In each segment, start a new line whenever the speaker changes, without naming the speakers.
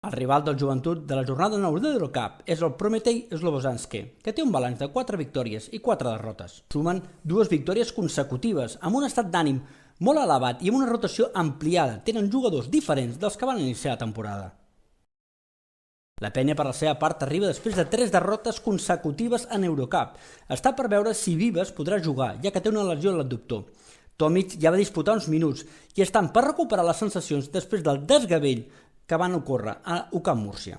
El rival del Joventut de la jornada 9 de l'Eurocup és el Prometei Slobozanski, que té un balanç de 4 victòries i 4 derrotes. Sumen 2 victòries consecutives, amb un estat d'ànim molt elevat i amb una rotació ampliada. Tenen jugadors diferents dels que van iniciar la temporada. La Penya, per la seva part, arriba després de 3 derrotes consecutives en Eurocup. Està per veure si Vives podrà jugar, ja que té una lesió a l'abductor. Tomic ja va disputar uns minuts i estan per recuperar les sensacions després del desgavell que van ocórrer a UCAM Múrcia.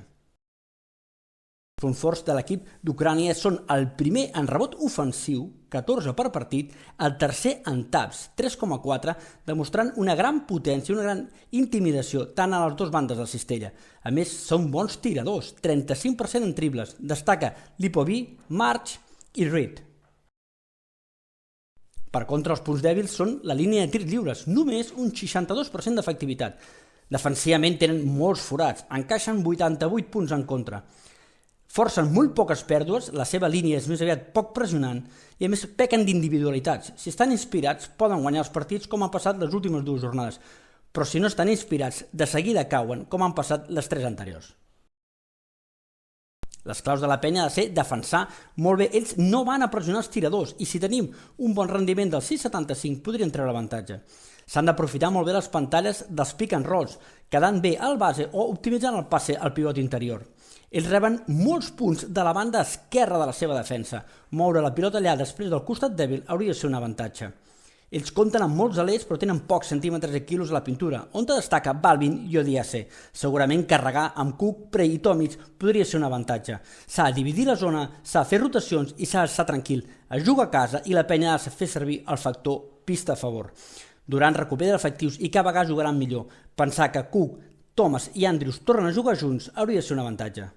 Els punts forts de l'equip d'Ucrània són el primer en rebot ofensiu, 14 per partit, el tercer en taps, 3,4, demostrant una gran potència, una gran intimidació tant a les dues bandes del cistella. A més, són bons tiradors, 35% en triples. Destaca Lipovi, March i Reed. Per contra, els punts dèbils són la línia de tirs lliures, només un 62% d'efectivitat. Defensivament tenen molts forats, encaixen 88 punts en contra. Forcen molt poques pèrdues, la seva línia és més aviat poc pressionant i a més pequen d'individualitats. Si estan inspirats poden guanyar els partits com han passat les últimes 2 jornades, però si no estan inspirats de seguida cauen com han passat les 3 anteriors. Les claus de la Penya ha de ser defensar molt bé. Ells no van a pressionar els tiradors i si tenim un bon rendiment del 6,75 podrien treure avantatge. S'han d'aprofitar molt bé les pantalles dels pick and rolls, quedant bé al base o optimitzant el passe al pivot interior. Ells reben molts punts de la banda esquerra de la seva defensa. Moure la pilota allà després del costat dèbil hauria de ser un avantatge. Ells compten amb molts alers però tenen pocs centímetres i quilos a la pintura, on destaca Balvin i Odiase. Segurament carregar amb Cook, Prey i Tomic podria ser un avantatge. S'ha de dividir la zona, s'ha de fer rotacions i s'ha d'estar tranquil. Es juga a casa i la Penya ha de fer servir el factor pista a favor. Durant recupera efectius i cada vegada jugaran millor. Pensar que Cook, Thomas i Andrews tornen a jugar junts hauria de ser un avantatge.